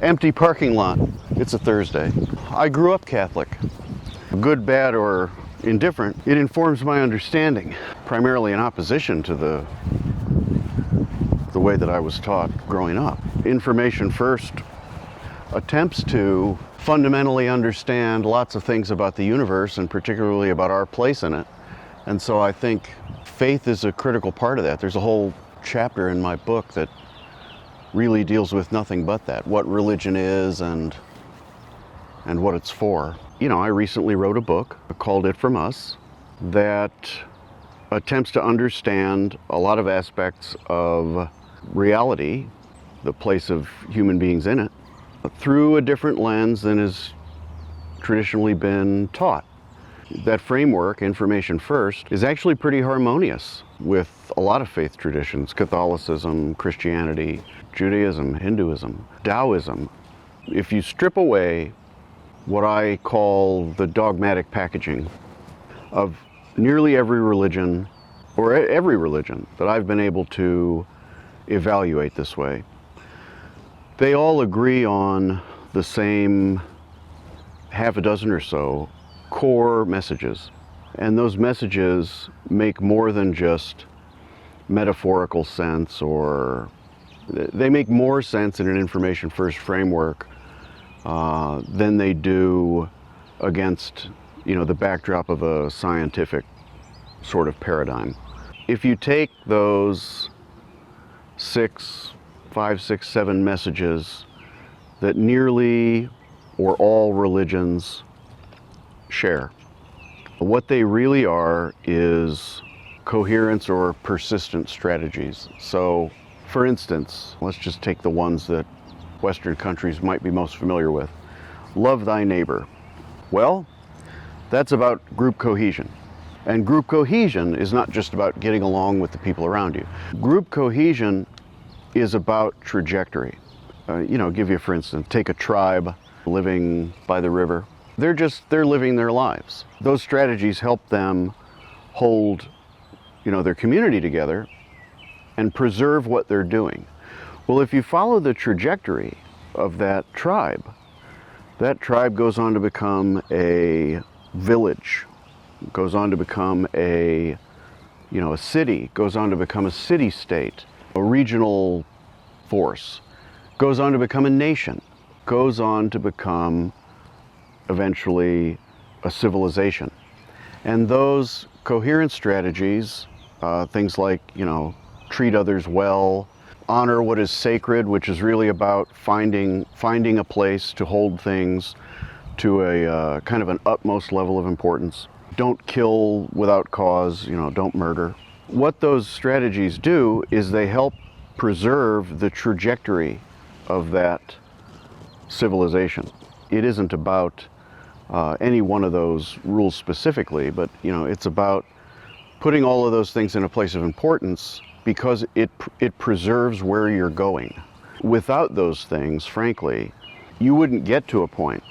Empty parking lot. It's a Thursday. I grew up Catholic. Good, bad, or indifferent, it informs my understanding, primarily in opposition to the way that I was taught growing up. Information First attempts to fundamentally understand lots of things about the universe, and particularly about our place in it. And so I think faith is a critical part of that. There's a whole chapter in my book that really deals with nothing but that, what religion is and what it's for. You know, I recently wrote a book called It From Us that attempts to understand a lot of aspects of reality, the place of human beings in it, through a different lens than has traditionally been taught. That framework, Information First, is actually pretty harmonious with a lot of faith traditions: Catholicism, Christianity, Judaism, Hinduism, Taoism. If you strip away what I call the dogmatic packaging of nearly every religion, or every religion that I've been able to evaluate this way, they all agree on the same half a dozen or so core messages. And those messages make more than just metaphorical sense, or they make more sense in an Information First framework than they do against, you know, the backdrop of a scientific sort of paradigm. If you take those 5, 6, 7 messages that nearly or all religions share, what they really are is coherence or persistent strategies. So, for instance, let's just take the ones that Western countries might be most familiar with. Love thy neighbor. Well, that's about group cohesion. And group cohesion is not just about getting along with the people around you. Group cohesion is about trajectory. Give you, for instance, take a tribe living by the river. They're living their lives. Those strategies help them hold, their community together and preserve what they're doing. Well, if you follow the trajectory of that tribe goes on to become a village, goes on to become a city, goes on to become a city-state, a regional force, goes on to become a nation, goes on to become eventually a civilization. And those coherence strategies, things like, treat others well, honor what is sacred, which is really about finding a place to hold things to a kind of an utmost level of importance. Don't kill without cause, don't murder. What those strategies do is they help preserve the trajectory of that civilization. It isn't about any one of those rules specifically, but it's about putting all of those things in a place of importance because it preserves where you're going. Without those things, frankly, you wouldn't get to a point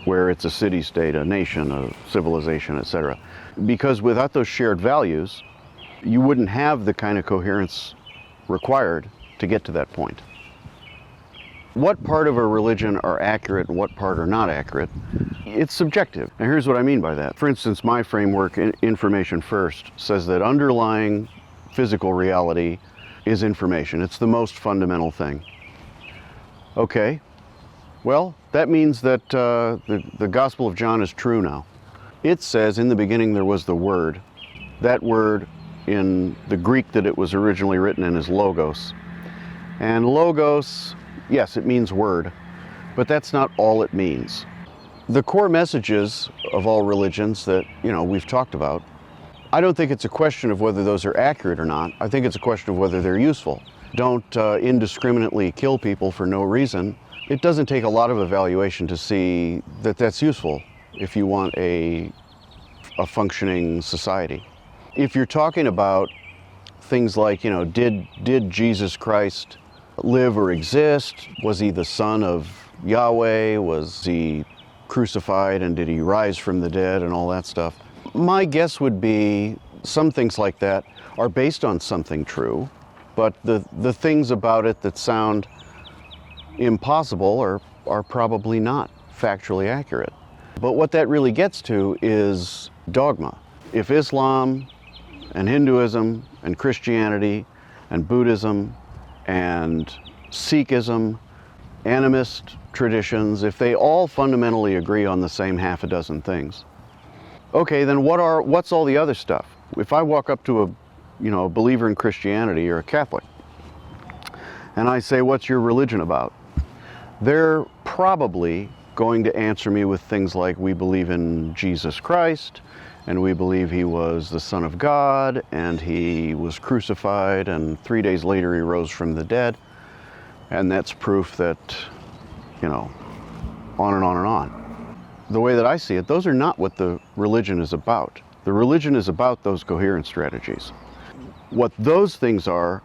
where it's a city-state, a nation, a civilization, etc. Because without those shared values, you wouldn't have the kind of coherence required to get to that point. What part of a religion are accurate and what part are not accurate? It's subjective. Now here's what I mean by that. For instance, my framework, Information First, says that underlying physical reality is information. It's the most fundamental thing. Okay, well, that means that the Gospel of John is true now. It says, in the beginning there was the Word. That word in the Greek that it was originally written in is logos. And logos, yes, it means word, but that's not all it means. The core messages of all religions that, we've talked about, I don't think it's a question of whether those are accurate or not. I think it's a question of whether they're useful. Don't indiscriminately kill people for no reason. It doesn't take a lot of evaluation to see that that's useful if you want a functioning society. If you're talking about things like, did Jesus Christ live or exist? Was he the son of Yahweh? Was he crucified and did he rise from the dead and all that stuff? My guess would be some things like that are based on something true, but the things about it that sound impossible are probably not factually accurate. But what that really gets to is dogma. If Islam and Hinduism and Christianity and Buddhism and Sikhism, animist traditions, if they all fundamentally agree on the same half a dozen things, okay, then what's all the other stuff? If I walk up to a believer in Christianity or a Catholic, and I say, what's your religion about? They're probably going to answer me with things like, we believe in Jesus Christ, and we believe he was the Son of God, and he was crucified, and 3 days later he rose from the dead. And that's proof that, on and on and on. The way that I see it, those are not what the religion is about. The religion is about those coherence strategies. What those things are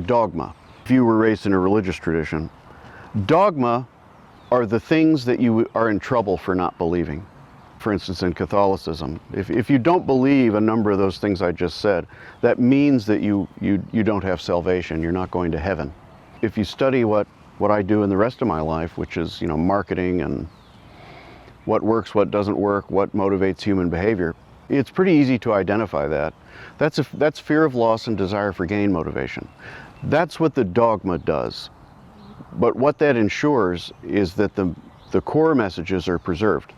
dogma. If you were raised in a religious tradition, dogma are the things that you are in trouble for not believing. For instance, in Catholicism, if you don't believe a number of those things I just said, that means that you don't have salvation, you're not going to heaven. If you study what I do in the rest of my life, which is marketing and what works, what doesn't work, what motivates human behavior, it's pretty easy to identify that. That's fear of loss and desire for gain motivation. That's what the dogma does. But what that ensures is that the core messages are preserved.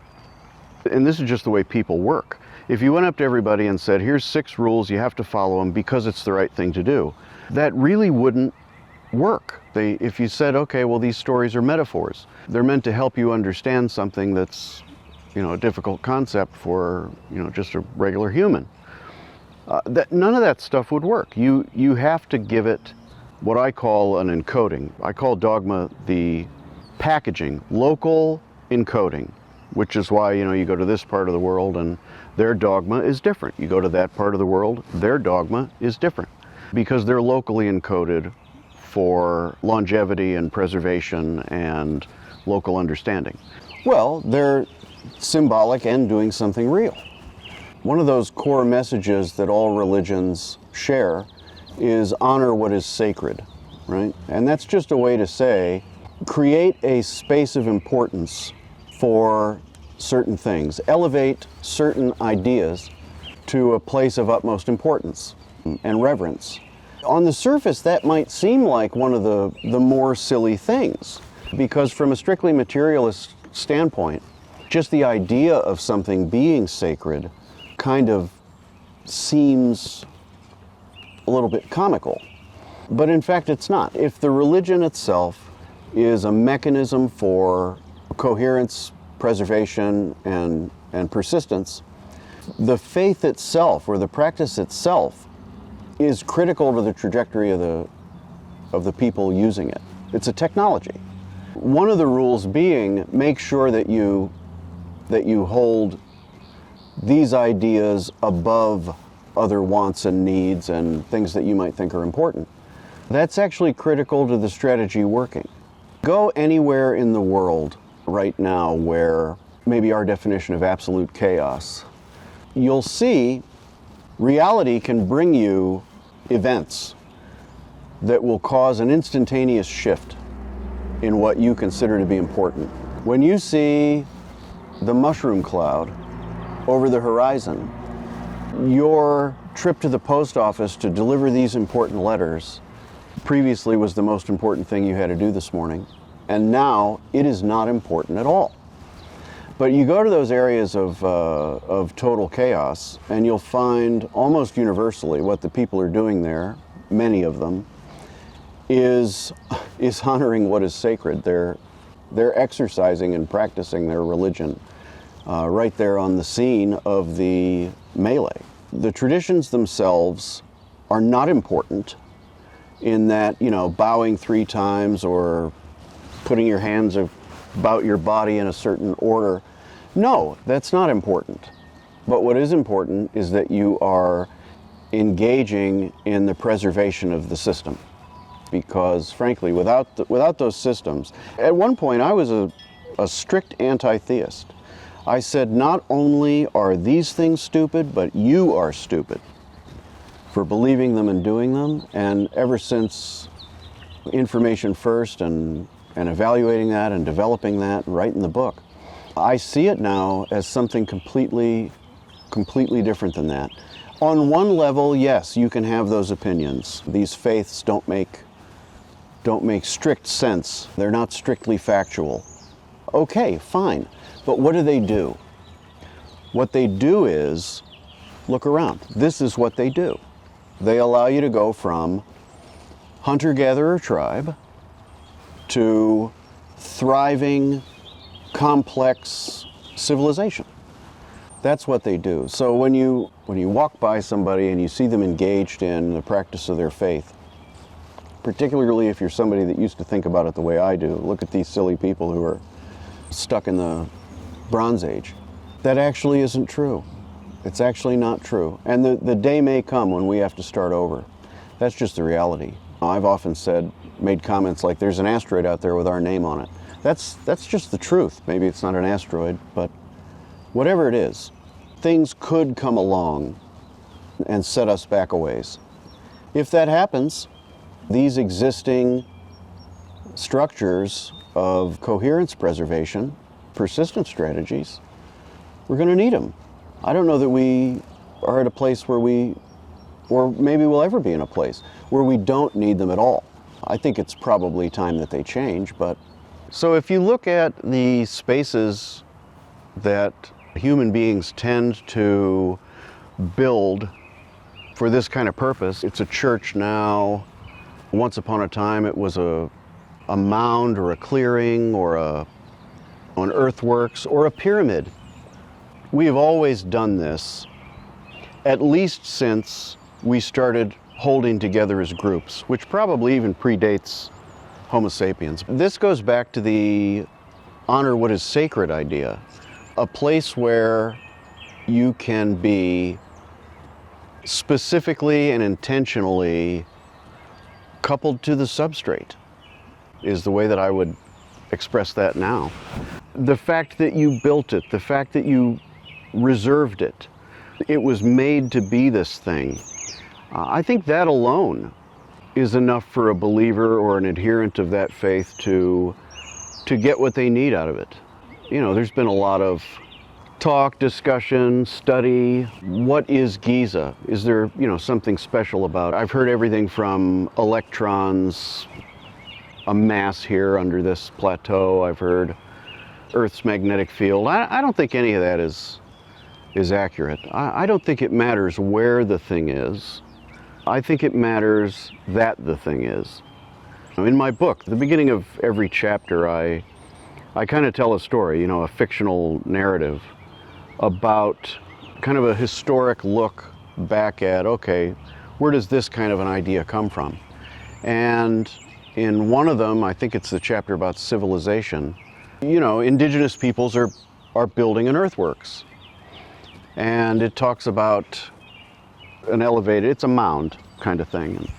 And this is just the way people work. If you went up to everybody and said, here's 6 rules, you have to follow them because it's the right thing to do, that really wouldn't work. If you said, okay, well, these stories are metaphors. They're meant to help you understand something that's, a difficult concept for, just a regular human. None of that stuff would work. You have to give it what I call an encoding. I call dogma the packaging, local encoding, which is why, you go to this part of the world and their dogma is different. You go to that part of the world, their dogma is different because they're locally encoded for longevity and preservation and local understanding. Well, they're symbolic and doing something real. One of those core messages that all religions share is honor what is sacred, right? And that's just a way to say, create a space of importance for certain things, elevate certain ideas to a place of utmost importance and reverence. On the surface, that might seem like one of the more silly things, because from a strictly materialist standpoint, just the idea of something being sacred kind of seems a little bit comical. But in fact, it's not. If the religion itself is a mechanism for coherence, preservation, and persistence, the faith itself, or the practice itself, is critical to the trajectory of the people using it. It's a technology. One of the rules being, make sure that you hold these ideas above other wants and needs and things that you might think are important. That's actually critical to the strategy working. Go anywhere in the world right now where maybe our definition of absolute chaos, you'll see reality can bring you events that will cause an instantaneous shift in what you consider to be important. When you see the mushroom cloud over the horizon, your trip to the post office to deliver these important letters previously was the most important thing you had to do this morning, and now it is not important at all. But you go to those areas of total chaos, and you'll find almost universally what the people are doing there, many of them, is honoring what is sacred. They're exercising and practicing their religion right there on the scene of the melee. The traditions themselves are not important in that, bowing 3 times or putting your hands about your body in a certain order. No, that's not important. But what is important is that you are engaging in the preservation of the system. Because frankly, without those systems, at one point I was a strict anti-theist. I said, not only are these things stupid, but you are stupid for believing them and doing them. And ever since information first and and evaluating that and developing that and writing the book. I see it now as something completely different than that. On one level, yes, you can have those opinions. These faiths don't make strict sense. They're not strictly factual. Okay, fine. But what do? What they do is, look around. This is what they do. They allow you to go from hunter-gatherer tribe to thriving, complex civilization. That's what they do. So when you walk by somebody and you see them engaged in the practice of their faith, particularly if you're somebody that used to think about it the way I do, look at these silly people who are stuck in the Bronze Age. That actually isn't true. It's actually not true. And the day may come when we have to start over. That's just the reality. I've often made comments like, there's an asteroid out there with our name on it. That's just the truth. Maybe it's not an asteroid, but whatever it is, things could come along and set us back a ways. If that happens, these existing structures of coherence preservation, persistent strategies, we're going to need them. I don't know that we are at a place or maybe we'll ever be in a place where we don't need them at all. I think it's probably time that they change, but... So if you look at the spaces that human beings tend to build for this kind of purpose, it's a church now. Once upon a time it was a mound or a clearing or an earthworks or a pyramid. We have always done this, at least since we started holding together as groups, which probably even predates Homo sapiens. This goes back to the honor what is sacred idea, a place where you can be specifically and intentionally coupled to the substrate is the way that I would express that now. The fact that you built it, the fact that you reserved it, it was made to be this thing. I think that alone is enough for a believer or an adherent of that faith to get what they need out of it. You know, there's been a lot of talk, discussion, study. What is Giza? Is there, something special about it? I've heard everything from electrons, a mass here under this plateau. I've heard Earth's magnetic field. I don't think any of that is accurate. I don't think it matters where the thing is. I think it matters that the thing is. In my book, the beginning of every chapter, I kind of tell a story, a fictional narrative about kind of a historic look back at, okay, where does this kind of an idea come from? And in one of them, I think it's the chapter about civilization, indigenous peoples are building an earthworks. And it talks about an elevated, it's a mound kind of thing. And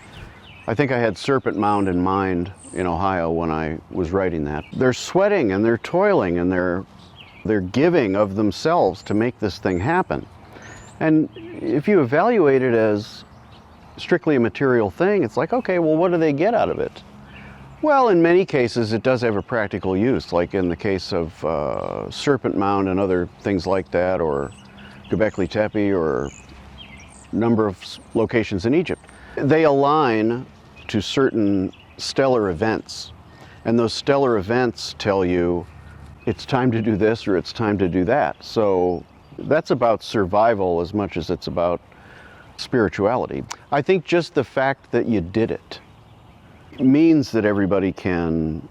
I think I had Serpent Mound in mind in Ohio when I was writing that. They're sweating and they're toiling and they're giving of themselves to make this thing happen. And if you evaluate it as strictly a material thing, it's like, okay, well, what do they get out of it? Well, in many cases, it does have a practical use, like in the case of Serpent Mound and other things like that, or Göbekli Tepe, or a number of locations in Egypt. They align to certain stellar events, and those stellar events tell you it's time to do this or it's time to do that. So that's about survival as much as it's about spirituality. I think just the fact that you did it means that everybody can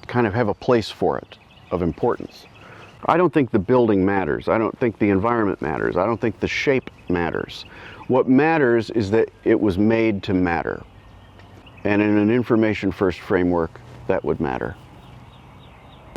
kind of have a place for it of importance. I don't think the building matters. I don't think the environment matters. I don't think the shape matters. What matters is that it was made to matter. And in an information first framework, that would matter.